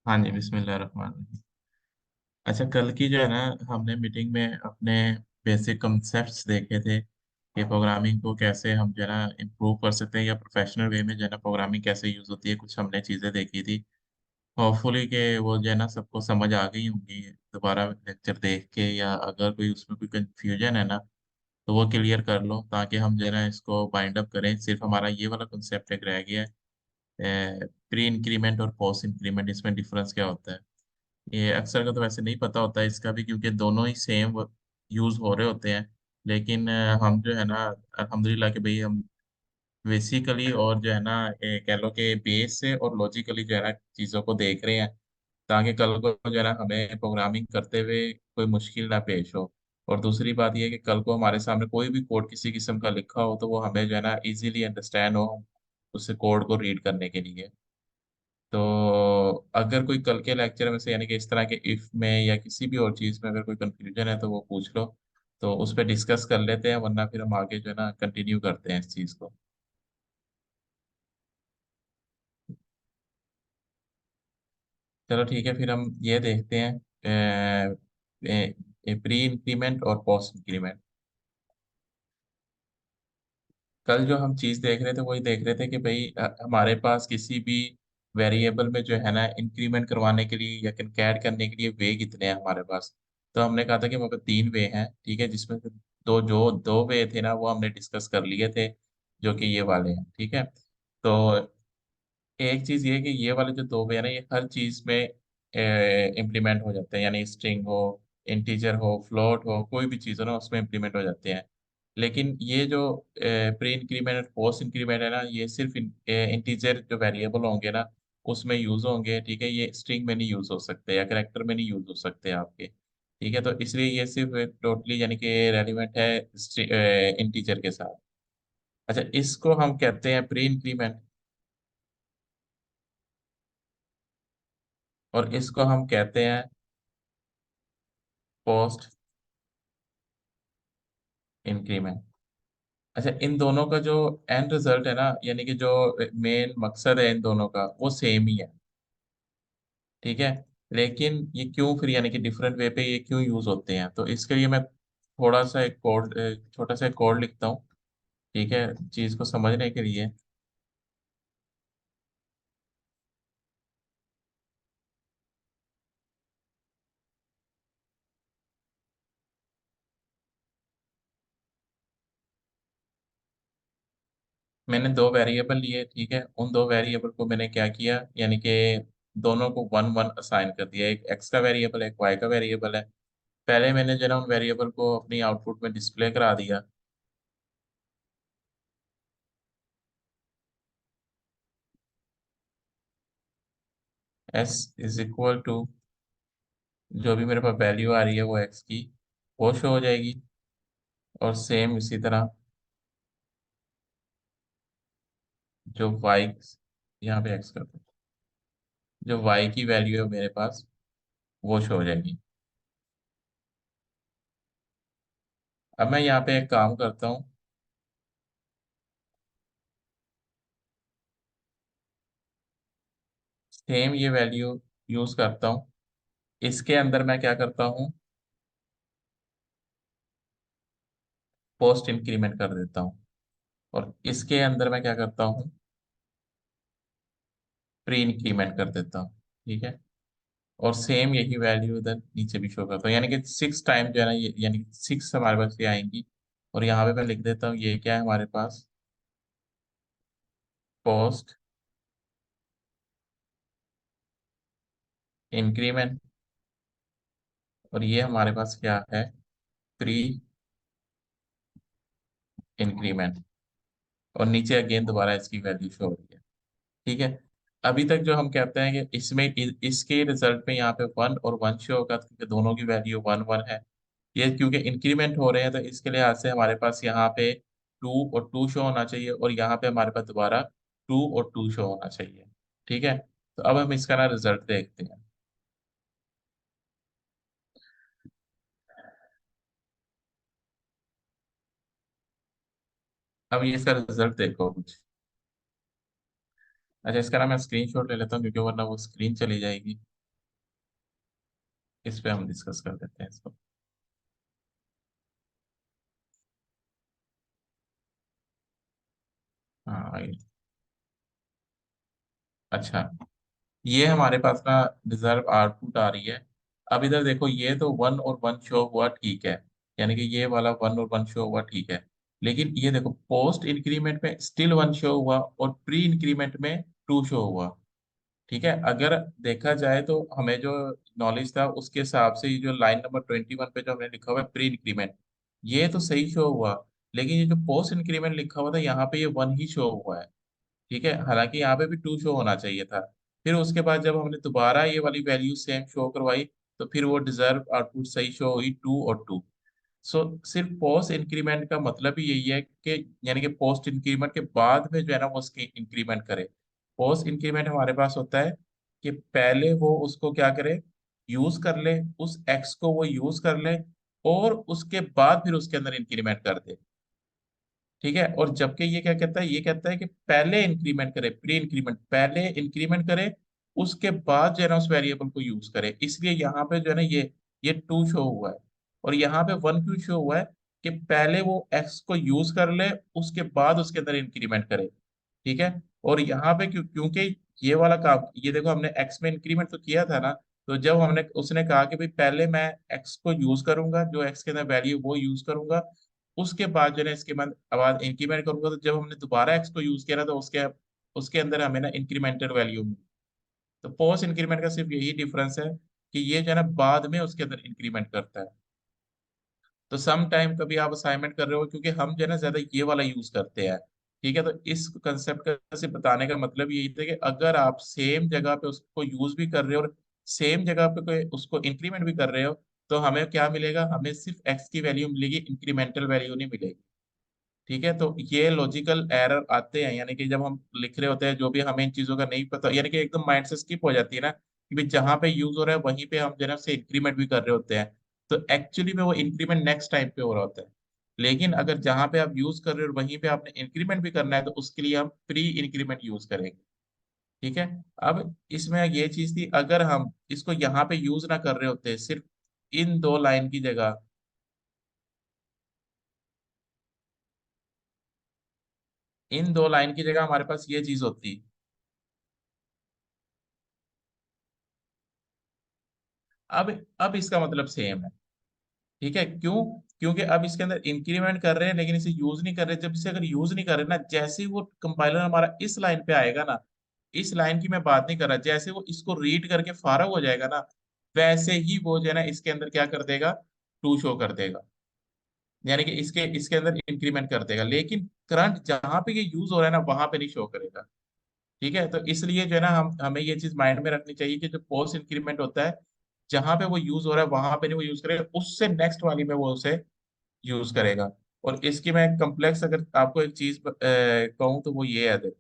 हाँ जी, बिस्मिल्लाहिर्रहमानिर्रहीम। अच्छा, कल की जो है ना, हमने मीटिंग में अपने बेसिक कंसेप्ट्स देखे थे कि प्रोग्रामिंग को कैसे हम जो है ना इम्प्रूव कर सकते हैं, या प्रोफेशनल वे में जो है ना प्रोग्रामिंग कैसे यूज होती है। कुछ हमने चीज़ें देखी थी। होपफुली के वो जो है ना सबको समझ आ गई होंगी दोबारा लेक्चर देख के, या अगर कोई उसमें कोई कंफ्यूजन है ना तो वो क्लियर कर लो, ताकि हम जो है ना इसको बाइंड अप करें। सिर्फ हमारा ये वाला कंसेप्ट एक रह गया है, प्री इंक्रीमेंट और पोस्ट इंक्रीमेंट, इसमें डिफरेंस क्या होता है। ये अक्सर का तो वैसे नहीं पता होता है इसका भी, क्योंकि दोनों ही सेम यूज हो रहे होते हैं। लेकिन हम जो है ना, अल्हम्दुलिल्लाह कि भाई हम बेसिकली और जो है ना कह लो कि बेस से और लॉजिकली जो है ना चीज़ों को देख रहे हैं, ताकि कल को जो है ना हमें प्रोग्रामिंग करते हुए कोई मुश्किल ना पेश हो। और दूसरी बात यह है कि कल को हमारे सामने कोई भी कोड किसी किस्म का लिखा हो तो वो हमें जो है ना इजीली अंडरस्टैंड हो उस कोड को रीड करने के लिए। तो अगर कोई कल के लेक्चर में से यानी कि इस तरह के इफ में या किसी भी और चीज़ में अगर कोई कंफ्यूजन है तो वो पूछ लो, तो उस पर डिस्कस कर लेते हैं, वरना फिर हम आगे जो है ना कंटिन्यू करते हैं इस चीज़ को। चलो ठीक है, फिर हम ये देखते हैं प्री इंक्रीमेंट और पोस्ट इंक्रीमेंट। कल जो हम चीज़ देख रहे थे वही देख रहे थे कि भाई हमारे पास किसी भी वेरिएबल में जो है ना इंक्रीमेंट करवाने के लिए या कैड करने के लिए वे कितने हैं हमारे पास। तो हमने कहा था कि हमारे पास तीन वे हैं, ठीक है, जिसमें से दो वे थे ना वो हमने डिस्कस कर लिए थे, जो कि ये वाले हैं, ठीक है। तो एक चीज ये है कि ये वाले जो दो वे है ना, ये हर चीज में इम्प्लीमेंट हो जाते हैं, यानी स्ट्रिंग हो, इंटीजर हो, फ्लोट हो, कोई भी चीज हो ना उसमें इम्प्लीमेंट हो जाते हैं। लेकिन ये जो प्री इंक्रीमेंट और पोस्ट इंक्रीमेंट है ना, ये सिर्फ इंटीजर जो वेरिएबल होंगे ना उसमें यूज होंगे, ठीक है। ये स्ट्रिंग में नहीं यूज हो सकते या करेक्टर में नहीं यूज हो सकते आपके, ठीक है। तो इसलिए ये सिर्फ टोटली यानी कि रेलिवेंट है इंटीजर के साथ। अच्छा, इसको हम कहते हैं प्री इंक्रीमेंट, और इसको हम कहते हैं पोस्ट इंक्रीमेंट। अच्छा, इन दोनों का जो एंड रिजल्ट है ना, यानी कि जो मेन मकसद है इन दोनों का वो सेम ही है, ठीक है। लेकिन ये क्यों फिर यानी कि डिफरेंट वे पे ये क्यों यूज होते हैं, तो इसके लिए मैं थोड़ा सा एक कोड, छोटा सा एक कोड लिखता हूँ, ठीक है, चीज को समझने के लिए। मैंने दो वेरिएबल लिए, ठीक है। उन दो वेरिएबल को मैंने क्या किया, यानी कि दोनों को वन वन असाइन कर दिया। एक एक्स का वेरिएबल है, एक वाई का वेरिएबल है। पहले मैंने जो है ना उन वेरिएबल को अपनी आउटपुट में डिस्प्ले करा दिया। एस इज इक्वल टू, जो भी मेरे पास वैल्यू आ रही है वो एक्स की, वो शो हो जाएगी। और सेम इसी तरह जो वाई, यहाँ पे एक्स करते हैं, जो वाई की वैल्यू है मेरे पास वो शो हो जाएगी। अब मैं यहाँ पे एक काम करता हूँ, सेम ये वैल्यू यूज करता हूँ। इसके अंदर मैं क्या करता हूँ, पोस्ट इंक्रीमेंट कर देता हूँ। और इसके अंदर मैं क्या करता हूँ, प्री इंक्रीमेंट कर देता हूँ, ठीक है। और सेम यही वैल्यू इधर नीचे भी शो करता हूँ, यानी कि सिक्स टाइम जो है ना ये, यानी कि सिक्स हमारे पास ये आएंगी। और यहाँ पे मैं लिख देता हूँ ये क्या है हमारे पास, पोस्ट इंक्रीमेंट। और ये हमारे पास क्या है, प्री इंक्रीमेंट। और नीचे अगेन दोबारा इसकी वैल्यू शो हो रही है, ठीक है। अभी तक जो हम कहते हैं कि इसमें इसके रिजल्ट में यहाँ पे वन और वन शो होगा, क्योंकि दोनों की वैल्यू वन वन है। ये क्योंकि इंक्रीमेंट हो रहे हैं तो इसके लिहाज से हमारे पास यहाँ पे टू और टू शो होना चाहिए, और यहाँ पे हमारे पास दोबारा टू और टू शो होना चाहिए, ठीक है। तो अब हम इसका ना रिजल्ट देखते हैं। अब ये इसका रिजल्ट देखो कुछ। अच्छा, इसका ना मैं स्क्रीनशॉट ले लेता हूँ, क्योंकि वरना वो स्क्रीन चली जाएगी। इस पे हम डिस्कस कर देते हैं इसको। हाँ अच्छा, ये हमारे पास ना रिजर्व आउटपुट आ रही है। अब इधर देखो, ये तो वन और वन शो हुआ, ठीक है, यानी कि ये वाला वन और वन शो हुआ, ठीक है। लेकिन ये देखो, पोस्ट इंक्रीमेंट में स्टिल वन शो हुआ और प्री इंक्रीमेंट में टू शो हुआ। ठीक है, अगर देखा जाए तो हमें जो नॉलेज था उसके हिसाब से ये जो लाइन नंबर 21 पे जो हमने लिखा हुआ है प्री इंक्रीमेंट, ये तो सही शो हुआ। लेकिन ये जो पोस्ट इंक्रीमेंट लिखा हुआ था यहाँ पे, ये वन ही शो हुआ है। ठीक है, हालांकि यहाँ पे भी टू शो होना चाहिए था। फिर उसके बाद जब हमने दोबारा ये वाली वैल्यू सेम शो करवाई, तो फिर वो डिजर्व आउटपुट सही शो हुई, टू और टू। सो सिर्फ पोस्ट इंक्रीमेंट का मतलब ही यही है कि, यानी कि पोस्ट इंक्रीमेंट के बाद में जो है ना वो उसकी इंक्रीमेंट करे। पोस्ट इंक्रीमेंट हमारे पास होता है कि पहले वो उसको क्या करे, यूज कर ले, उस एक्स को वो यूज कर ले, और उसके बाद फिर उसके अंदर इंक्रीमेंट कर दे। ठीक है, और जबकि ये क्या कहता है, ये कहता है कि पहले इंक्रीमेंट करे, प्री इंक्रीमेंट, पहले इंक्रीमेंट करे, उसके बाद जो है ना उस वेरिएबल को यूज करे। इसलिए यहाँ पे जो है ना ये टू शो हुआ है, और यहाँ पे वन क्यों शो हुआ है, कि पहले वो एक्स को यूज कर ले, उसके बाद उसके अंदर इंक्रीमेंट करे। ठीक है, और यहाँ पे क्योंकि ये वाला काम, ये देखो हमने एक्स में इंक्रीमेंट तो किया था ना, तो जब हमने उसने कहा कि भाई पहले मैं एक्स को यूज करूंगा, जो एक्स के अंदर वैल्यू वो यूज करूंगा, उसके बाद जो है इसके बाद इंक्रीमेंट करूंगा, तो जब हमने दोबारा एक्स को यूज किया ना, तो उसके उसके अंदर हमें ना इंक्रीमेंटल वैल्यू मिली। तो पोस्ट इंक्रीमेंट का सिर्फ यही डिफरेंस है कि ये जो है ना बाद में उसके अंदर इंक्रीमेंट करता है। तो सम टाइम कभी आप असाइनमेंट कर रहे हो, क्योंकि हम जो है ना ज्यादा ये वाला यूज करते हैं। ठीक है, तो इस कंसेप्ट का से बताने का मतलब यही था कि अगर आप सेम जगह पे उसको यूज भी कर रहे हो और सेम जगह पे कोई उसको इंक्रीमेंट भी कर रहे हो, तो हमें क्या मिलेगा, हमें सिर्फ एक्स की वैल्यू मिलेगी, इंक्रीमेंटल वैल्यू नहीं मिलेगी। ठीक है, तो ये लॉजिकल एरर आते हैं, यानी कि जब हम लिख रहे होते हैं जो भी हमें इन चीजों का नहीं पता, यानी कि एकदम माइंड से स्किप हो जाती है ना, कि भाई जहाँ पे यूज हो रहा है वहीं पे हम जो है ना से इंक्रीमेंट भी कर रहे होते हैं। तो एक्चुअली में वो इंक्रीमेंट नेक्स्ट टाइम पे हो रहा होता है। लेकिन अगर जहाँ पे आप यूज कर रहे हो और वहीं पे आपने इंक्रीमेंट भी करना है, तो उसके लिए हम प्री इंक्रीमेंट यूज करेंगे। ठीक है, अब इसमें ये चीज थी, अगर हम इसको यहाँ पे यूज ना कर रहे होते, सिर्फ इन दो लाइन की जगह, इन दो लाइन की जगह हमारे पास ये चीज होती। अब इसका मतलब सेम है। ठीक है, क्यों, क्योंकि अब इसके अंदर इंक्रीमेंट कर रहे हैं लेकिन इसे यूज नहीं कर रहे। जब इसे अगर यूज नहीं कर रहे ना, जैसे ही वो कंपाइलर हमारा इस लाइन पे आएगा ना, इस लाइन की मैं बात नहीं कर रहा, जैसे वो इसको रीड करके फारग हो जाएगा ना, वैसे ही वो जो है ना इसके अंदर क्या कर देगा, टू शो कर देगा। यानी कि इसके इसके अंदर इंक्रीमेंट कर देगा, लेकिन करंट जहां पे ये यूज हो रहा है ना वहां पे नहीं शो करेगा। ठीक है, तो इसलिए जो है ना हमें ये चीज माइंड में रखनी चाहिए कि जो पोस्ट इंक्रीमेंट होता है, जहां पे वो यूज हो रहा है वहां पे नहीं वो यूज करेगा, उससे नेक्स्ट वाली में वो उसे यूज करेगा। और इसकी मैं कम्प्लेक्स अगर आपको एक चीज कहूँ, तो वो ये है, देखो।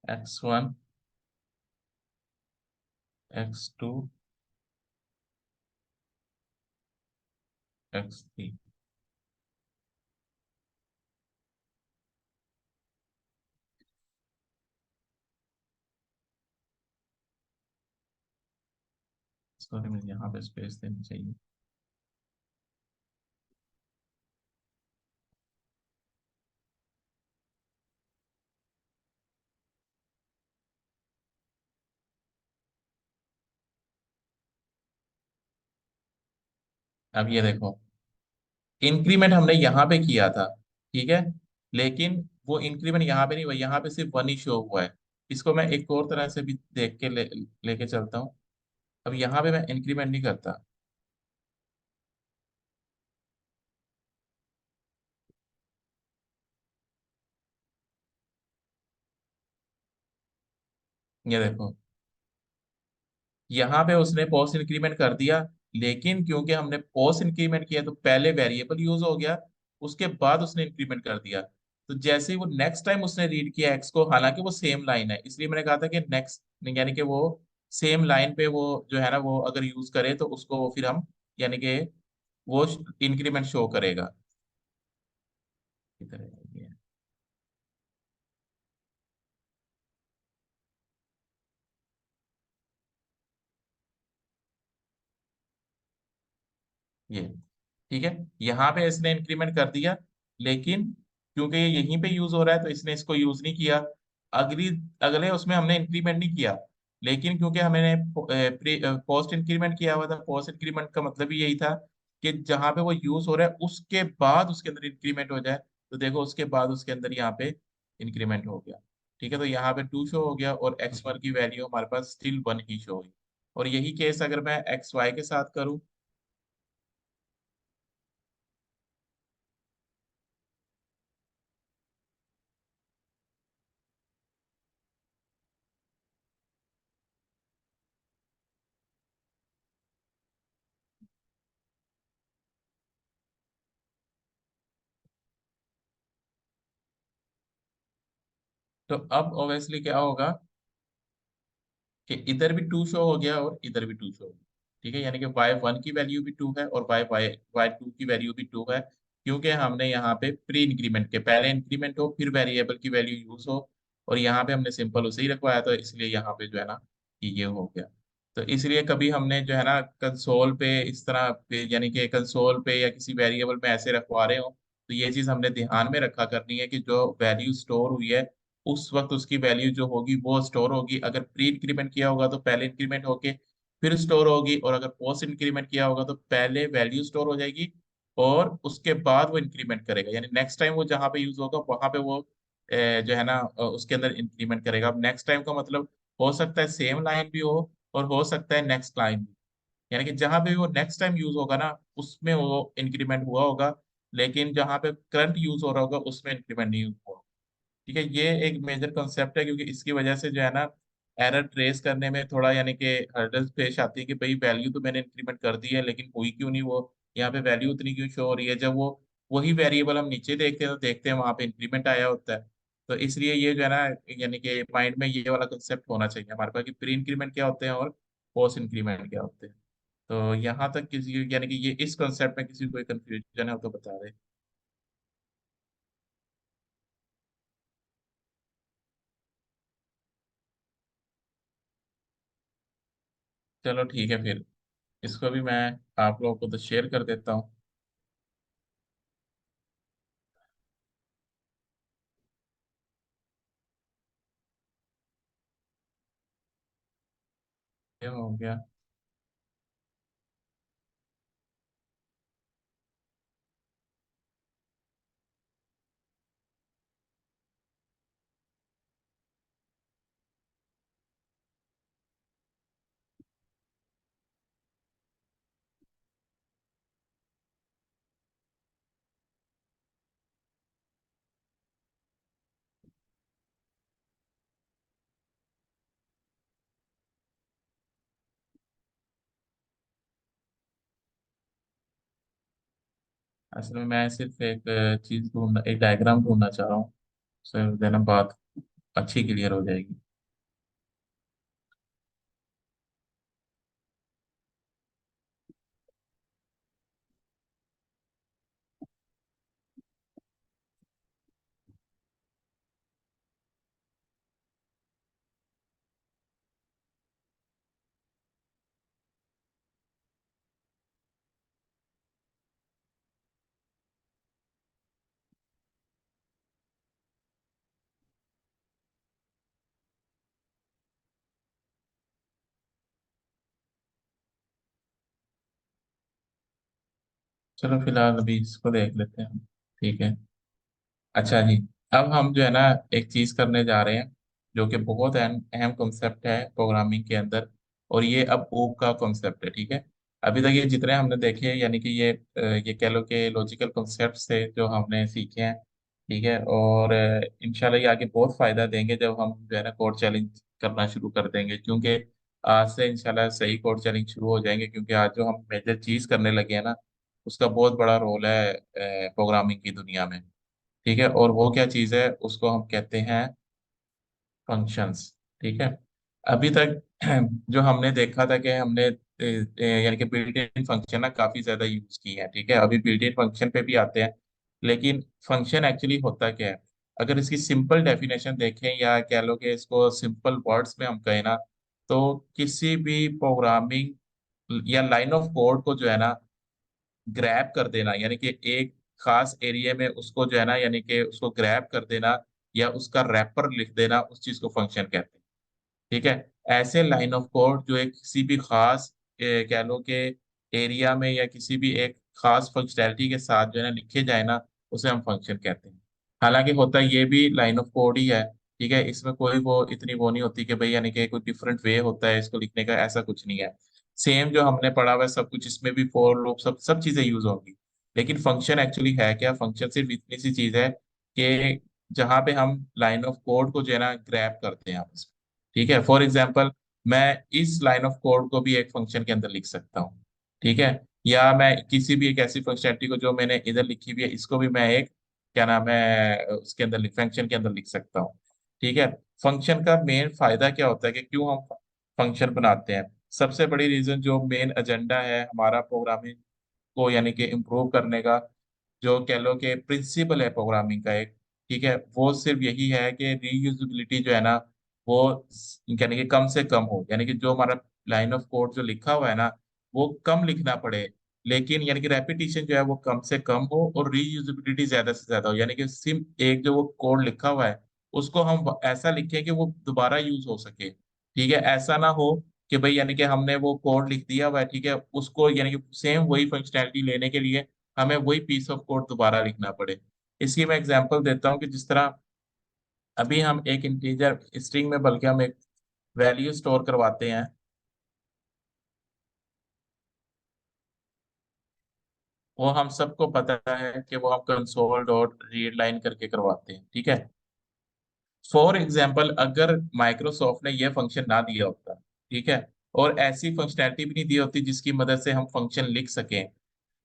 X1, X2, X3। सॉरी, मुझे यहाँ पे स्पेस देनी चाहिए। अब ये देखो, इंक्रीमेंट हमने यहाँ पे किया था, ठीक है, लेकिन वो इंक्रीमेंट यहाँ पे नहीं हुआ, यहाँ पे सिर्फ वन ही शो हुआ है। इसको मैं एक और तरह से भी देख के लेके चलता हूँ। अब यहाँ पे मैं इंक्रीमेंट नहीं करता। ये देखो, यहाँ पे उसने पोस्ट इंक्रीमेंट कर दिया, लेकिन क्योंकि हमने पोस्ट इंक्रीमेंट किया तो पहले वेरिएबल यूज हो गया, उसके बाद उसने इंक्रीमेंट कर दिया। तो जैसे ही वो नेक्स्ट टाइम उसने रीड किया एक्स को, हालांकि वो सेम लाइन है, इसलिए मैंने कहा था कि नेक्स्ट, यानी कि वो सेम लाइन पे वो जो है ना वो अगर यूज करे तो उसको वो फिर हम, यानी कि वो इंक्रीमेंट शो करेगा। इधर है, ये ठीक है। यहाँ पे इसने इंक्रीमेंट कर दिया, लेकिन क्योंकि ये यहीं पे यूज हो रहा है तो इसने इसको यूज नहीं किया। अगली अगले उसमें हमने इंक्रीमेंट नहीं किया, लेकिन क्योंकि हमने पोस्ट इंक्रीमेंट किया हुआ था, पोस्ट इंक्रीमेंट का मतलब ही यही था कि जहाँ पे वो यूज हो रहा है उसके बाद उसके अंदर इंक्रीमेंट हो जाए। तो देखो उसके बाद उसके अंदर यहाँ पे इंक्रीमेंट हो गया। ठीक है, तो यहाँ पे 2 शो हो गया और x1 की वैल्यू हमारे पास स्टिल 1 ही शो हुई। और यही केस अगर मैं xy के साथ करूँ, तो अब ऑब्वियसली क्या होगा कि इधर भी 2 शो हो गया और इधर भी 2 शो हो गया। ठीक है, यानी कि y1 की वैल्यू भी 2 है और y2 की वैल्यू भी 2 है, क्योंकि हमने यहाँ पे प्री इंक्रीमेंट के पहले इंक्रीमेंट हो फिर वेरिएबल की वैल्यू यूज हो, और यहाँ पे हमने सिंपल उसे ही रखवाया था, इसलिए यहाँ पे जो है ना कि ये हो गया। तो इसलिए कभी हमने जो है ना कंसोल पे इस तरह यानी कि कंसोल पे या किसी वेरिएबल में ऐसे रखवा रहे हो, तो ये चीज हमने ध्यान में रखा करनी है कि जो वैल्यू स्टोर हुई है उस वक्त उसकी वैल्यू जो होगी वो स्टोर होगी। अगर प्री इंक्रीमेंट किया होगा तो पहले इंक्रीमेंट होके फिर स्टोर होगी, और अगर पोस्ट इंक्रीमेंट किया होगा तो पहले वैल्यू स्टोर हो जाएगी और उसके बाद वो इंक्रीमेंट करेगा, यानी नेक्स्ट टाइम वो जहाँ पे यूज होगा वहां पे वो जो है ना उसके अंदर इंक्रीमेंट करेगा। अब नेक्स्ट टाइम का मतलब हो सकता है सेम लाइन भी हो और हो सकता है नेक्स्ट लाइन भी, यानी कि जहां पे भी वो नेक्स्ट टाइम यूज होगा ना उसमें वो इंक्रीमेंट हुआ होगा, लेकिन जहां पे करंट यूज हो रहा होगा उसमें इंक्रीमेंट नहीं हुआ। ठीक है, ये एक मेजर कॉन्सेप्ट है, क्योंकि इसकी वजह से जो है ना एरर ट्रेस करने में थोड़ा यानी कि हर्डल्स पेश आती है कि भाई वैल्यू तो मैंने इंक्रीमेंट कर दी है लेकिन हुई क्यों नहीं वो, यहाँ पे वैल्यू उतनी क्यों शो हो रही है, जब वो वही वेरिएबल हम नीचे देखते हैं तो देखते हैं वहां पे इंक्रीमेंट आया होता है। तो इसलिए ये जो है ना, यानी कि माइंड में ये वाला कंसेप्ट होना चाहिए हमारे पास कि प्री इंक्रीमेंट क्या होते हैं और पोस्ट इंक्रीमेंट क्या होते हैं। तो यहाँ तक किसी, यानी कि ये इस कंसेप्ट में किसी को कोई कंफ्यूजन है तो बता दे। चलो ठीक है फिर, इसको भी मैं आप लोगों को तो शेयर कर देता हूँ। ये हो गया। असल में मैं सिर्फ एक चीज ढूंढना, एक डायग्राम ढूंढना चाह रहा हूँ, सर देना बात अच्छी क्लियर हो जाएगी। चलो फिलहाल अभी इसको देख लेते हैं हम। ठीक है। अच्छा जी, अब हम जो है ना एक चीज करने जा रहे हैं जो कि बहुत अहम अहम कॉन्सेप्ट है प्रोग्रामिंग के अंदर, और ये अब ओप का कॉन्सेप्ट है। ठीक है, अभी तक ये जितने हमने देखे यानी कि ये कह लो कि लॉजिकल कॉन्सेप्ट से जो हमने सीखे हैं। ठीक है, और इंशाल्लाह ये आगे बहुत फायदा देंगे जब हम जो है ना कोड चैलेंज करना शुरू कर देंगे, क्योंकि आज से इंशाल्लाह सही कोड चैलेंज शुरू हो जाएंगे, क्योंकि आज जो हम मेजर चीज करने लगे हैं ना उसका बहुत बड़ा रोल है प्रोग्रामिंग की दुनिया में। ठीक है, और वो क्या चीज़ है, उसको हम कहते हैं फंक्शंस। ठीक है। अभी तक जो हमने देखा था कि हमने यानी कि बिल्ट इन फंक्शन ना काफी ज्यादा यूज की है। ठीक है, अभी बिल्ट इन फंक्शन पे भी आते हैं। लेकिन फंक्शन एक्चुअली होता क्या है, अगर इसकी सिंपल डेफिनेशन देखें या कह लो कि इसको सिंपल वर्ड्स में हम कहें ना, तो किसी भी प्रोग्रामिंग या लाइन ऑफ कोड को जो है ना ग्रैब कर देना, यानी कि एक खास एरिया में उसको जो है ना, यानी कि उसको ग्रैब कर देना या उसका रैपर लिख देना, उस चीज को फंक्शन कहते हैं। ठीक है। ऐसे लाइन ऑफ कोड जो एक किसी भी खास कह लो कि एरिया में या किसी भी एक खास फंक्शनैलिटी के साथ जो है ना लिखे जाए ना, उसे हम फंक्शन कहते हैं। हालांकि होता ये भी लाइन ऑफ कोड ही है। ठीक है, इसमें कोई वो इतनी वो नहीं होती कि भाई यानी कि कोई डिफरेंट वे होता है इसको लिखने का, ऐसा कुछ नहीं है। सेम जो हमने पढ़ा हुआ है सब कुछ इसमें भी, फॉर लूप सब सब चीजें यूज होंगी। लेकिन फंक्शन एक्चुअली है क्या, फंक्शन सिर्फ इतनी सी चीज है कि जहाँ पे हम लाइन ऑफ कोड को जो है ना ग्रैब करते हैं आपस में। ठीक है, फॉर एग्जाम्पल मैं इस लाइन ऑफ कोड को भी एक फंक्शन के अंदर लिख सकता हूँ। ठीक है, या मैं किसी भी एक ऐसी फंक्शनलिटी को जो मैंने इधर लिखी हुई है, इसको भी मैं एक क्या नाम है उसके अंदर फंक्शन के अंदर लिख सकता हूँ। ठीक है। फंक्शन का मेन फायदा क्या होता है कि क्यों हम फंक्शन बनाते हैं, सबसे बड़ी रीजन जो मेन एजेंडा है हमारा प्रोग्रामिंग को यानी कि इम्प्रूव करने का, जो कह लो कि प्रिंसिपल है प्रोग्रामिंग का एक। ठीक है, वो सिर्फ यही है कि रीयूजेबिलिटी जो है ना, वो यानी कि कम से कम हो, यानी कि जो हमारा लाइन ऑफ कोड जो लिखा हुआ है ना, वो कम लिखना पड़े, लेकिन यानी कि रेपिटेशन जो है वो कम से कम हो और रीयूजेबिलिटी ज्यादा से ज्यादा हो, यानी कि सिर्फ एक जो वो कोड लिखा हुआ है उसको हम ऐसा लिखें कि वो दोबारा यूज हो सके। ठीक है, ऐसा ना हो कि भाई यानी कि हमने वो कोड लिख दिया हुआ है, ठीक है, उसको यानी कि सेम वही फंक्शनैलिटी लेने के लिए हमें वही पीस ऑफ कोड दोबारा लिखना पड़े। इसकी मैं एग्जांपल देता हूँ कि जिस तरह अभी हम एक इंटीजर स्ट्रिंग में, बल्कि हम एक वैल्यू स्टोर करवाते हैं, वो हम सबको पता है कि वो हम कंसोल डॉट रीड लाइन करके करवाते हैं। ठीक है, फॉर एग्जाम्पल अगर माइक्रोसॉफ्ट ने यह फंक्शन ना दिया होता, ठीक है, और ऐसी फंक्शनैलिटी भी नहीं दी होती जिसकी मदद से हम फंक्शन लिख सकें,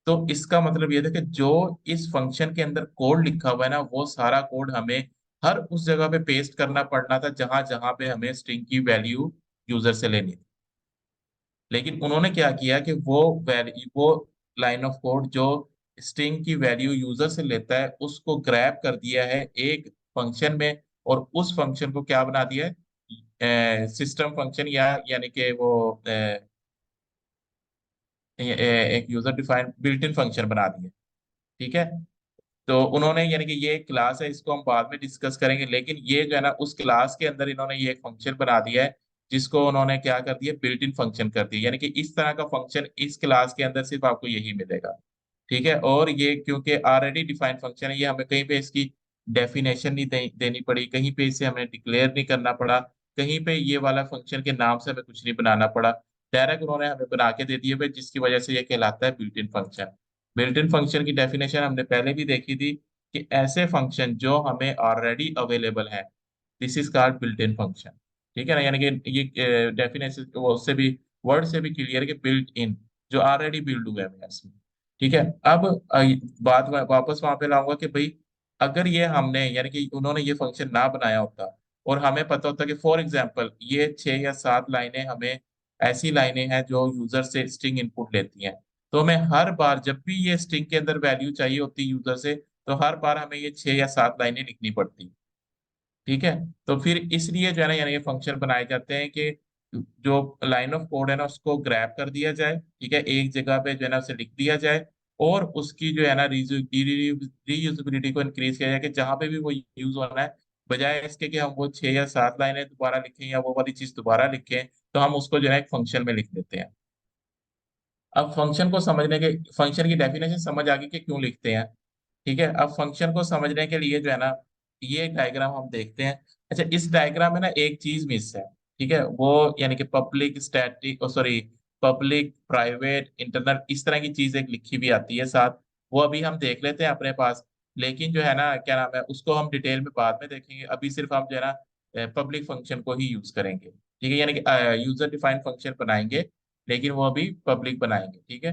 तो इसका मतलब ये था कि जो इस फंक्शन के अंदर कोड लिखा हुआ है ना, वो सारा कोड हमें हर उस जगह पे पेस्ट करना पड़ना था जहां जहां पे हमें स्ट्रिंग की वैल्यू यूजर से लेनी थी। लेकिन उन्होंने क्या किया कि वो लाइन ऑफ कोड जो स्ट्रिंग की वैल्यू यूजर से लेता है उसको ग्रैब कर दिया है एक फंक्शन में, और उस फंक्शन को क्या बना दिया है, सिस्टम फंक्शन, या यानी कि वो एक user defined built in function बना दिया। ठीक है, तो उन्होंने यानी कि ये एक क्लास है, इसको हम बाद में डिस्कस करेंगे, लेकिन ये जो है ना उस क्लास के अंदर इन्होंने ये एक फंक्शन बना दिया है जिसको उन्होंने क्या कर दिया, बिल्ट इन फंक्शन कर दिया, यानी कि इस तरह का फंक्शन इस क्लास के अंदर सिर्फ आपको यही मिलेगा। ठीक है, और ये क्योंकि ऑलरेडी डिफाइंड फंक्शन है, ये हमें कहीं पे इसकी डेफिनेशन नहीं देनी पड़ी, कहीं पे इसे हमें डिक्लेयर नहीं करना पड़ा, कहीं पे ये वाला फंक्शन के नाम से हमें कुछ नहीं बनाना पड़ा, डायरेक्ट उन्होंने हमें बना के दे दिए भाई, जिसकी वजह से ये कहलाता है built in function. Built in function की डेफिनेशन हमने पहले भी देखी थी कि ऐसे फंक्शन जो हमें ऑलरेडी अवेलेबल है, this is called built in function. ठीक है ना, यानी कि ये डेफिनेशन वो उससे भी वर्ड से भी क्लियर है कि बिल्ट इन, जो ऑलरेडी बिल्ड हुआ है इसमें। ठीक है, अब बात वापस वहां पे लाऊंगा कि भाई अगर ये हमने यानी कि उन्होंने ये फंक्शन ना बनाया होता और हमें पता होता कि फॉर एग्जांपल ये 6 या 7 लाइनें हमें ऐसी लाइनें हैं जो यूजर से स्ट्रिंग इनपुट लेती हैं, तो हमें हर बार जब भी ये स्ट्रिंग के अंदर वैल्यू चाहिए होती यूजर से, तो हर बार हमें ये 6 या 7 लाइनें लिखनी पड़ती। ठीक है, तो फिर इसलिए जो है ना यानी ये फंक्शन बनाए जाते हैं कि जो लाइन ऑफ कोड है ना उसको ग्रैब कर दिया जाए, ठीक है, एक जगह पे जो है ना उसे लिख दिया जाए, और उसकी जो है ना रीयूजेबिलिटी को इंक्रीज किया जाए कि जहां पे भी वो यूज होना है, बजाय इसके कि हम वो 6 या 7 लाइनें दोबारा लिखें या वो वाली चीज दोबारा लिखें, तो हम उसको जो है एक फंक्शन में लिख देते हैं। अब फंक्शन को समझने के, फंक्शन की डेफिनेशन समझ आ गई कि क्यों लिखते हैं। ठीक है, अब फंक्शन को समझने के लिए जो है ना ये डायग्राम हम देखते हैं। अच्छा, इस डायग्राम में ना एक चीज मिस है। ठीक है, वो यानी कि public static, sorry, public private internal, इस तरह की चीज एक लिखी भी आती है साथ, वो अभी हम देख लेते हैं अपने पास। लेकिन जो है ना क्या नाम है, उसको हम डिटेल में बाद में देखेंगे, अभी सिर्फ हम जो है ना पब्लिक फंक्शन को ही यूज करेंगे। ठीक है, यानी कि यूजर डिफाइंड फंक्शन बनाएंगे, लेकिन वो अभी पब्लिक बनाएंगे। ठीक है,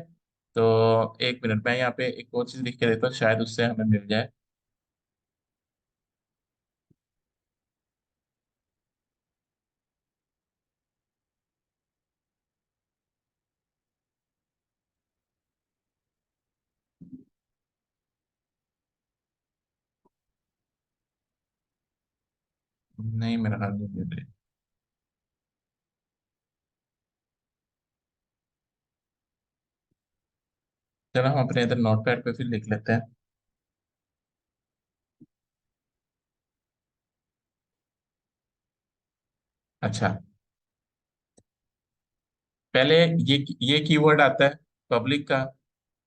तो एक मिनट मैं यहाँ पे एक और चीज लिख के देता हूँ, शायद उससे हमें मिल जाए। नहीं, मेरा ख्याल नहीं दे रहे। चलो हम अपने इधर नोट पैड पे फिर लिख लेते हैं। अच्छा, पहले ये कीवर्ड आता है पब्लिक का,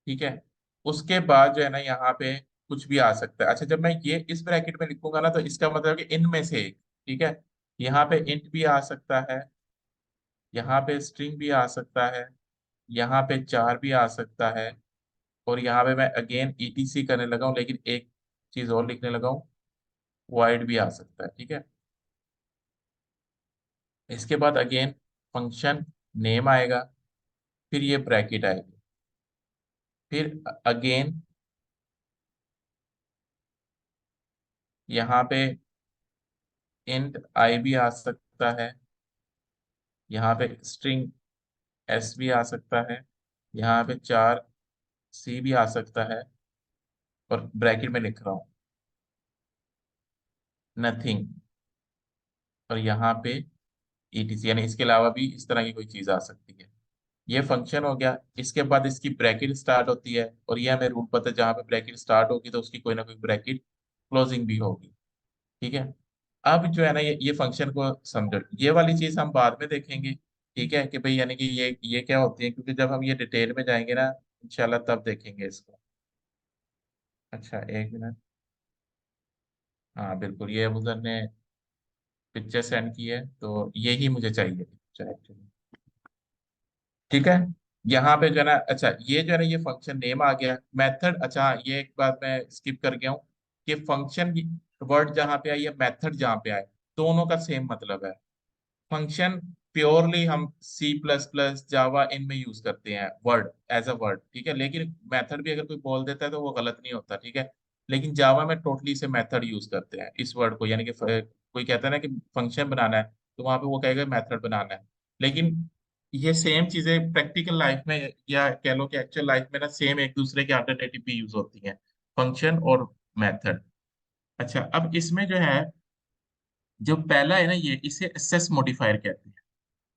ठीक है। उसके बाद जो है ना यहाँ पे कुछ भी आ सकता है। अच्छा, जब मैं ये इस ब्रैकेट में लिखूंगा ना, तो इसका मतलब है कि इनमें से एक, ठीक है। यहाँ पे इंट भी आ सकता है, यहाँ पे स्ट्रिंग भी आ सकता है, यहाँ पे चार भी आ सकता है, और यहाँ पे मैं अगेन ईटीसी करने लगा हूँ, लेकिन एक चीज और लिखने लगा हूँ, वॉइड भी आ सकता है, ठीक है। इसके बाद अगेन फंक्शन नेम आएगा, फिर ये ब्रैकेट आएगी, फिर अगेन यहाँ पे इंट आई भी आ सकता है, यहाँ पे स्ट्रिंग एस भी आ सकता है, यहाँ पे चार सी भी आ सकता है, और ब्रैकेट में लिख रहा हूँ नथिंग, और यहाँ पे ईटीसी, यानी इसके अलावा भी इस तरह की कोई चीज आ सकती है। ये फंक्शन हो गया। इसके बाद इसकी ब्रैकेट स्टार्ट होती है, और ये हमें रूल पता है, जहाँ पे ब्रैकेट स्टार्ट होगी तो उसकी कोई ना कोई ब्रैकेट क्लोजिंग भी होगी, ठीक है। अब जो है ना, ये फंक्शन को समझो, ये वाली चीज हम बाद में देखेंगे, ठीक है, कि भाई यानी कि ये क्या होती है, क्योंकि जब हम ये डिटेल में जाएंगे ना इंशाल्लाह, तब देखेंगे इसको। अच्छा, एक मिनट। हाँ बिल्कुल, ये अबू ने पिक्चर सेंड की है, तो यही मुझे चाहिए पिक्चर एक्चुअली, ठीक है। यहाँ पे जो है ना, अच्छा ये जो है ना, ये फंक्शन नेम आ गया। मेथड, अच्छा ये एक बात मैं स्किप कर गया हूँ, कि फंक्शन वर्ड जहाँ पे आई है, मेथड जहाँ पे आए, दोनों का सेम मतलब है। फंक्शन प्योरली हम सी प्लस प्लस जावा इनमें यूज करते हैं वर्ड, एज अ वर्ड, ठीक है। लेकिन मेथड भी अगर कोई बोल देता है तो वो गलत नहीं होता, ठीक है। लेकिन जावा में टोटली से मेथड यूज करते हैं इस वर्ड को, यानी कि कोई कहता है ना कि फंक्शन बनाना है, तो वहां पे वो कहेगा मेथड बनाना है। लेकिन ये सेम चीजें प्रैक्टिकल लाइफ में, या कह लो कि एक्चुअल लाइफ में ना, सेम एक दूसरे के अल्टरनेटिव भी यूज होती हैं, फंक्शन और मेथड। अच्छा, अब इसमें जो है, जो पहला है ना, ये इसे एसएस मॉडिफायर कहते हैं,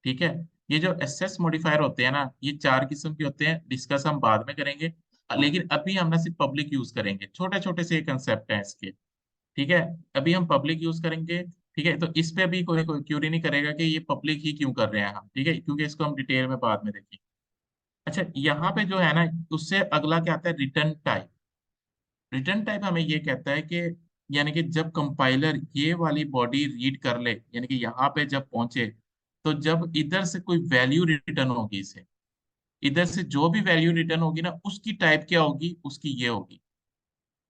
ठीक है। ये जो एसएस मॉडिफायर होते हैं ना, ये चार किस्म के होते हैं, डिस्कस हम बाद में करेंगे। लेकिन अभी हम ना सिर्फ पब्लिक यूज करेंगे, छोटे छोटे से कंसेप्ट हैं इसके, ठीक है। अभी हम पब्लिक यूज करेंगे, ठीक है। तो इस पे अभी कोई कोई क्यूरी नहीं करेगा कि ये पब्लिक ही क्यों कर रहे हैं हम, ठीक है, क्योंकि इसको हम डिटेल में बाद में देखेंगे। अच्छा, यहाँ पे जो है ना, उससे अगला क्या आता है, रिटर्न टाइप। रिटर्न टाइप हमें ये कहता है कि, यानी कि जब कंपाइलर ये वाली बॉडी रीड कर ले, यानी कि यहाँ पे जब पहुंचे, तो जब इधर से कोई वैल्यू रिटर्न होगी इसे, इधर से जो भी वैल्यू रिटर्न होगी ना, उसकी टाइप क्या होगी, उसकी ये होगी,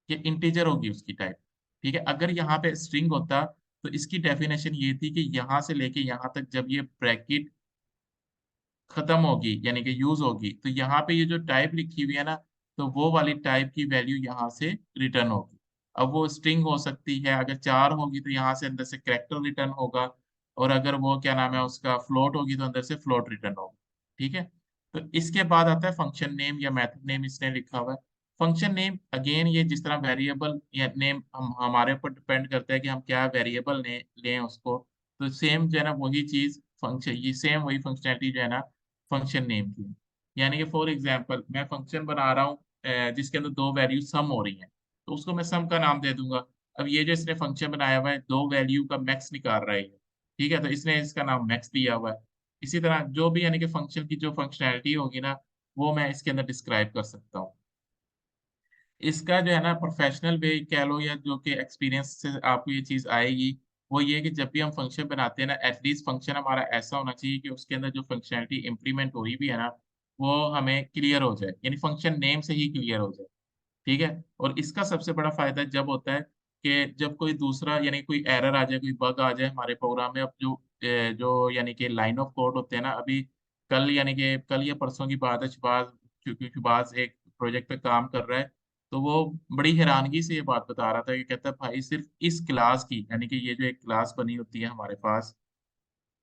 ये इंटीजर होगी उसकी टाइप, ठीक है। अगर यहाँ पे स्ट्रिंग होता, तो इसकी डेफिनेशन ये थी कि यहाँ से लेके यहाँ तक जब ये ब्रैकेट खत्म होगी, यानी कि यूज होगी, तो यहाँ पे ये जो टाइप लिखी हुई है ना, तो वो वाली टाइप की वैल्यू यहाँ से रिटर्न होगी। अब वो स्ट्रिंग हो सकती है, अगर चार होगी तो यहाँ से अंदर से कैरेक्टर रिटर्न होगा, और अगर वो क्या नाम है उसका फ्लोट होगी, तो अंदर से फ्लोट रिटर्न होगा, ठीक है। तो इसके बाद आता है फंक्शन नेम या मेथड नेम, इसने लिखा हुआ है। फंक्शन नेम अगेन, ये जिस तरह वेरिएबल या नेम हम हमारे ऊपर डिपेंड करता है कि हम क्या वेरिएबल ने लें उसको, तो सेम जो है ना वही चीज फंक्शन, ये सेम वही फंक्शनैलिटी जो है ना फंक्शन नेम की। यानी कि फॉर एग्जांपल मैं फंक्शन बना रहा हूँ जिसके अंदर दो वैल्यू सम हो रही हैं, तो उसको मैं सम का नाम दे दूंगा। अब ये जो इसने फंक्शन बनाया हुआ है, दो वैल्यू का मैक्स निकाल रहा है ये, ठीक है, तो इसने इसका नाम मैक्स दिया हुआ है। इसी तरह जो भी यानी कि फंक्शन की जो फंक्शनैलिटी होगी ना, वो मैं इसके अंदर डिस्क्राइब कर सकता हूँ। इसका जो है ना प्रोफेशनल वे कह लो, या जो कि एक्सपीरियंस से आपको ये चीज आएगी, वो ये कि जब भी हम फंक्शन बनाते हैं ना, एटलीस्ट फंक्शन हमारा ऐसा होना चाहिए कि उसके अंदर जो फंक्शनैलिटी इंप्लीमेंट हो रही भी है ना, वो हमें क्लियर हो जाए, यानी फंक्शन नेम से ही क्लियर हो जाए, ठीक है। और इसका सबसे बड़ा फायदा जब होता है कि जब कोई दूसरा, यानी कोई एरर आ जाए, कोई बग आ जाए हमारे प्रोग्राम में। अब जो यानी कि लाइन ऑफ कोड होते हैं ना, अभी कल, यानी कि कल या परसों की बात है, शबाज, क्योंकि शबाज एक प्रोजेक्ट पे काम कर रहा है, तो वो बड़ी हैरानगी से ये बात बता रहा था कि कहता है भाई सिर्फ इस क्लास की, यानी कि ये जो एक क्लास बनी होती है हमारे पास,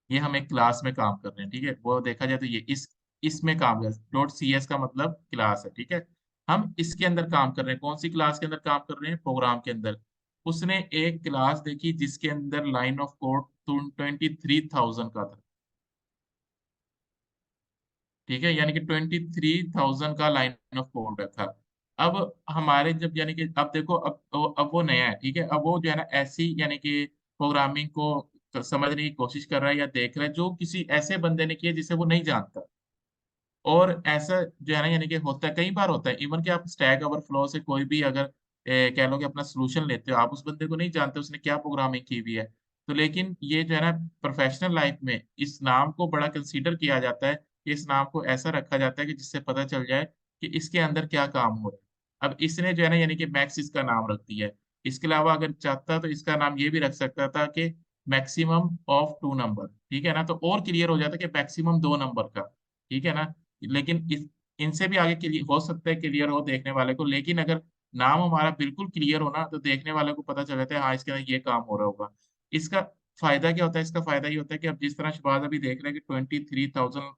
ये हम एक क्लास में काम कर रहे हैं, ठीक है। वो देखा जाए तो ये इस इसमें काम कर, डॉट सी एस का मतलब क्लास है, ठीक है। हम इसके अंदर काम कर रहे हैं, कौन सी क्लास के अंदर काम कर रहे हैं, प्रोग्राम के अंदर। उसने एक क्लास देखी जिसके अंदर लाइन ऑफ कोड 23,000 का था। ठीक है, यानी कि 23,000 का लाइन ऑफ कोड था। अब हमारे जब यानी कि अब देखो, अब वो नया है, ठीक है, अब वो जो है ना ऐसी यानी कि प्रोग्रामिंग को समझने की कोशिश कर रहा है या देख रहा है जो किसी ऐसे बंदे ने किया जिसे वो नहीं जानता। और ऐसा जो है ना यानी कि होता है, कई बार होता है इवन कि आप स्टैक ओवरफ्लो से कोई भी अगर कह लो कि अपना सोल्यूशन लेते हो, आप उस बंदे को नहीं जानते उसने क्या प्रोग्रामिंग की हुई है। तो लेकिन ये जो है ना प्रोफेशनल लाइफ में इस नाम को बड़ा कंसीडर किया जाता है, इस नाम को ऐसा रखा जाता है कि जिससे पता चल जाए कि इसके अंदर क्या काम हो रहा है। अब इसने जो है ना यानी कि मैक्स इसका नाम रख दिया है। इसके अलावा अगर चाहता तो इसका नाम ये भी रख सकता था कि मैक्सिमम ऑफ 2 नंबर, ठीक है ना, तो और क्लियर हो जाता कि मैक्सिमम 2 नंबर का। ठीक है ना। लेकिन इनसे भी आगे क्लियर हो सकता है, क्लियर हो देखने वाले को, लेकिन अगर नाम हमारा बिल्कुल क्लियर हो ना तो देखने वाले को पता चल जाता है हाँ इसके अंदर ये काम हो रहा होगा। इसका फायदा क्या होता है? इसका फायदा ये होता है कि अब जिस तरह शबाज अभी देख रहे हैं कि 23,000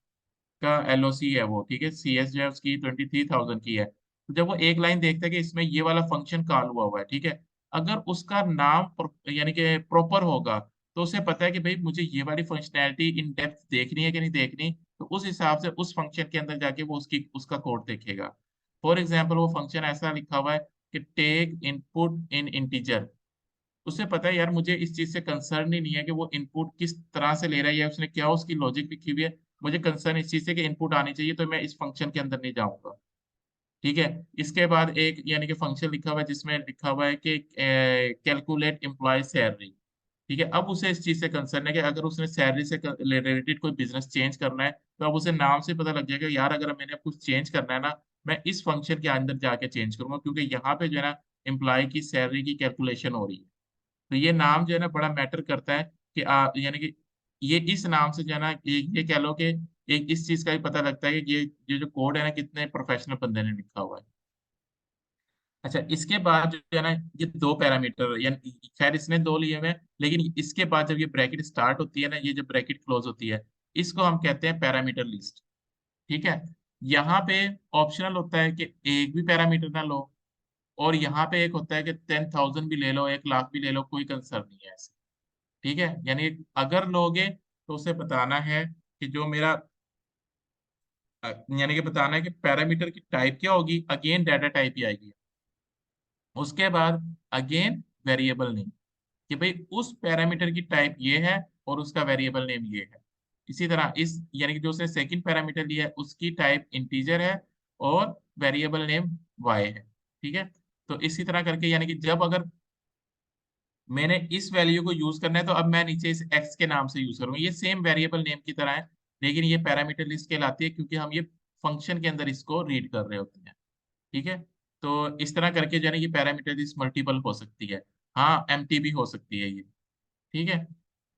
का एलओसी है वो, ठीक है, सीएस जो है उसकी 23,000 की है। तो जब वो एक लाइन देखता है कि इसमें ये वाला फंक्शन कॉल हुआ हुआ है, ठीक है, अगर उसका नाम यानी कि प्रॉपर होगा तो उसे पता है कि भाई मुझे ये वाली फंक्शनैलिटी इन डेप्थ देखनी है कि नहीं देखनी, तो उस हिसाब से उस फंक्शन के अंदर जाके वो उसकी उसका कोड देखेगा। फॉर एग्जाम्पल वो फंक्शन ऐसा लिखा हुआ है कि टेक इनपुट इन इंटीजर। उसे पता है यार मुझे इस चीज से कंसर्न ही नहीं है कि वो इनपुट किस तरह से ले रहा है या उसने क्या उसकी लॉजिक लिखी हुई है। मुझे कंसर्न इस चीज से कि इनपुट आनी चाहिए, तो मैं इस फंक्शन के अंदर नहीं जाऊंगा। ठीक है। इसके बाद एक यानी कि फंक्शन लिखा हुआ है जिसमें लिखा हुआ है कि कैलकुलेट एम्प्लॉय सैलरी। ठीक है, अब उसे इस चीज से कंसर्न है कि अगर उसने सैलरी से रिलेटेड कोई बिजनेस चेंज करना है तो अब उसे नाम से पता लग जाएगा यार अगर मैंने कुछ चेंज करना है ना, मैं इस फंक्शन के अंदर जाके चेंज करूंगा क्योंकि यहाँ पे जो है ना एम्प्लॉय की सैलरी की कैलकुलेशन हो रही है। तो ये नाम जो है ना बड़ा मैटर करता है कि यानी कि ये इस नाम से जो है ना ये कह लो कि एक इस चीज का भी पता लगता है कि ये जो कोड है ना कितने प्रोफेशनल बंदे ने लिखा हुआ है। अच्छा, इसके बाद जो है ना ये दो पैरामीटर, यानी खैर इसने दो लिए हुए हैं, लेकिन इसके बाद जब ये ब्रैकेट स्टार्ट होती है ना, ये जब ब्रैकेट क्लोज होती है, इसको हम कहते हैं पैरामीटर लिस्ट। ठीक है। यहाँ पे ऑप्शनल होता है कि एक भी पैरामीटर ना लो, और यहाँ पे एक होता है कि 10,000 भी ले लो, 1 लाख भी ले लो, कोई कंसर्न नहीं है ऐसे। ठीक है, यानी अगर लोगे तो उसे बताना है कि जो मेरा यानी कि बताना है कि पैरामीटर की टाइप क्या होगी, अगेन डाटा टाइप ही आएगी। उसके बाद अगेन वेरिएबल नेम, कि भाई उस पैरामीटर की टाइप ये है और उसका वेरिएबल नेम ये है। इसी तरह इस यानी कि जो उसने सेकंड पैरामीटर लिया है उसकी टाइप इंटीजर है और वेरिएबल नेम वाई है। ठीक है। तो इसी तरह करके यानी कि जब अगर मैंने इस वैल्यू को यूज करना है तो अब मैं नीचे इस एक्स के नाम से यूज करूंगा, ये सेम वेरिएबल नेम की तरह है, लेकिन ये पैरामीटर लिस्ट कहलाती है क्योंकि हम ये फंक्शन के अंदर इसको रीड कर रहे होते हैं। ठीक है। तो इस तरह करके जो है ना ये पैरामीटर लिस्ट मल्टीपल हो सकती है। हाँ, एम्प्टी भी हो सकती है ये। ठीक है।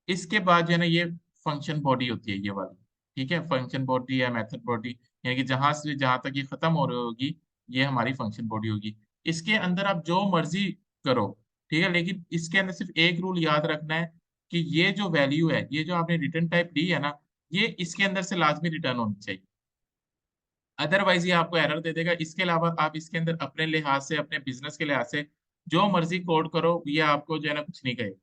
इसके बाद जो है ना ये फंक्शन बॉडी होती है ये वाली। ठीक है, फंक्शन बॉडी या मेथड बॉडी, यानी कि जहां से जहां तक ये खत्म हो रही होगी ये हमारी फंक्शन बॉडी होगी। इसके अंदर आप जो मर्जी करो, ठीक है, लेकिन इसके अंदर सिर्फ एक रूल याद रखना है कि ये जो वैल्यू है, ये जो आपने रिटर्न टाइप दी है ना, ये इसके अंदर से लाजमी रिटर्न होनी चाहिए, अदरवाइज ये आपको एरर दे देगा। इसके अलावा आप इसके अंदर अपने लिहाज से, अपने बिजनेस के लिहाज से जो मर्जी कोड करो, ये आपको जो है ना कुछ नहीं कहेगा।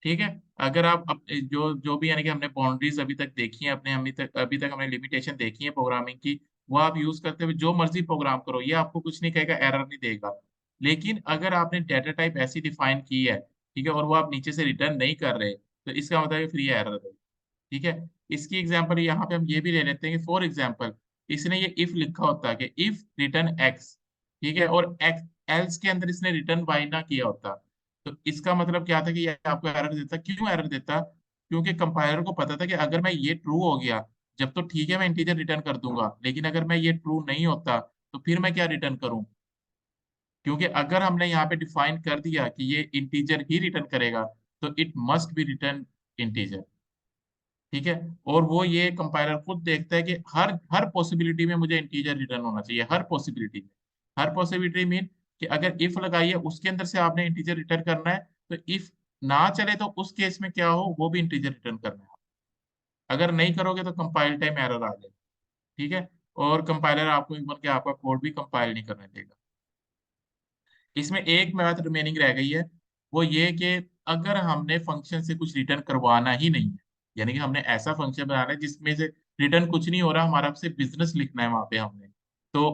ठीक है। अगर आप जो जो भी यानी कि हमने बाउंड्रीज अभी तक देखी है अपने, अभी तक हमने लिमिटेशन देखी है प्रोग्रामिंग की, वो आप यूज करते हुए जो मर्जी प्रोग्राम करो ये आपको कुछ नहीं कहेगा, एरर नहीं देगा। लेकिन अगर आपने डेटा टाइप ऐसी डिफाइन की है, ठीक है, और वो आप नीचे से रिटर्न नहीं कर रहे, तो इसका मतलब है फिर ये एरर देगा। ठीक है। इसकी एग्जांपल यहाँ पे हम ये भी ले लेते हैं कि फॉर एग्जांपल इसने ये इफ लिखा होता है कि इफ रिटर्न एक्स, ठीक है, और एक्स एल्स के अंदर इसने रिटर्न वाई ना किया होता, तो इसका मतलब क्या था कि ये आपको एरर देता। क्यों एरर देता? क्योंकि कंपाइलर को पता था कि अगर मैं ये ट्रू हो गया जब तो ठीक है मैं इंटीजर रिटर्न कर दूंगा, लेकिन अगर मैं ये ट्रू नहीं होता तो फिर मैं क्या रिटर्न करूं? क्योंकि अगर हमने यहाँ पे डिफाइन कर दिया कि ये इंटीजर ही रिटर्न करेगा तो it must be return integer. ठीक है। और वो ये कंपाइलर खुद देखता है कि हर हर पॉसिबिलिटी में मुझे इंटीजर रिटर्न होना चाहिए, हर पॉसिबिलिटी में। हर पॉसिबिलिटी मीन कि अगर इफ लगाई है उसके अंदर से आपने इंटीजर रिटर्न करना है, तो इफ ना चले तो उस केस में क्या हो, वो भी इंटीजर रिटर्न करना है। अगर नहीं करोगे तो कंपाइल टाइम एरर आ जाए। ठीक है। और कंपाइलर आपको इवन के आपका कोड भी कंपाइल नहीं करने देगा। इसमें एक बात रिमेनिंग रह गई है वो ये कि अगर हमने फंक्शन से कुछ रिटर्न करवाना ही नहीं है, यानी कि हमने ऐसा फंक्शन बनाना है जिसमें से रिटर्न कुछ नहीं हो रहा, हमारा सिर्फ बिजनेस लिखना है वहां पे हमने, तो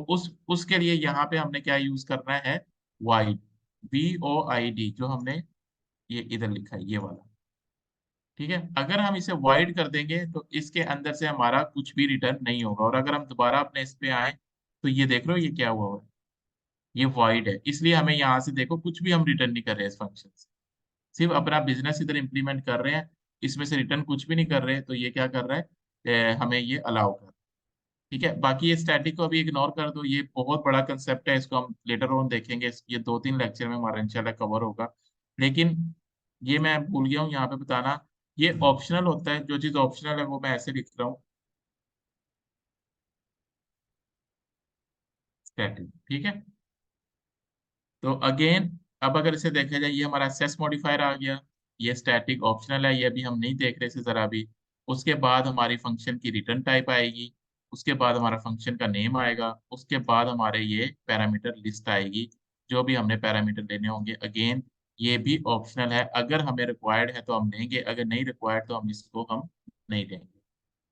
उसके लिए यहाँ पे हमने क्या यूज करना है, वाइड, VOID, जो हमने ये इधर लिखा है ये वाला। ठीक है, अगर हम इसे वाइड कर देंगे तो इसके अंदर से हमारा कुछ भी रिटर्न नहीं होगा, और अगर हम दोबारा अपने इस पे आए तो ये देख रहे हो ये क्या हुआ है, ये वाइड है, इसलिए हमें यहाँ से देखो कुछ भी हम रिटर्न नहीं कर रहे हैं इस फंक्शन से, सिर्फ अपना बिजनेस इधर इंप्लीमेंट कर रहे हैं, इसमें से रिटर्न कुछ भी नहीं कर रहे हैं, तो ये क्या कर रहा है, हमें ये अलाउ कर। ठीक है, बाकी ये स्टैटिक को अभी इग्नोर कर दो, ये बहुत बड़ा कंसेप्ट है, इसको हम लेटर ऑन देखेंगे, ये 2-3 लेक्चर में हमारा इंशाल्लाह कवर होगा। लेकिन ये मैं भूल गया हूँ यहाँ पे बताना, ये ऑप्शनल होता है, जो चीज़ ऑप्शनल है वो मैं ऐसे लिख रहा हूँ, स्टैटिक। ठीक है, तो अगेन, अब अगर इसे देखा जाए, ये हमारा सेस मॉडिफायर आ गया, ये स्टैटिक ऑप्शनल है, ये अभी हम नहीं देख रहे इसे जरा भी। उसके बाद हमारी फंक्शन की रिटर्न टाइप आएगी, उसके बाद हमारा फंक्शन का नेम आएगा, उसके बाद हमारे ये पैरामीटर लिस्ट आएगी, जो भी हमने पैरामीटर लेने होंगे। अगेन ये भी ऑप्शनल है, अगर हमें रिक्वायर्ड है तो हम लेंगे, अगर नहीं रिक्वायर्ड तो हम नहीं देंगे।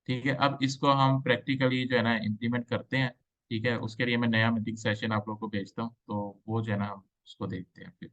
ठीक है, अब इसको हम प्रैक्टिकली जो है ना इम्प्लीमेंट करते हैं। ठीक है, उसके लिए मैं नया मीटिंग सेशन आप लोग को भेजता हूँ, तो वो जो है ना हम उसको देखते हैं फिर।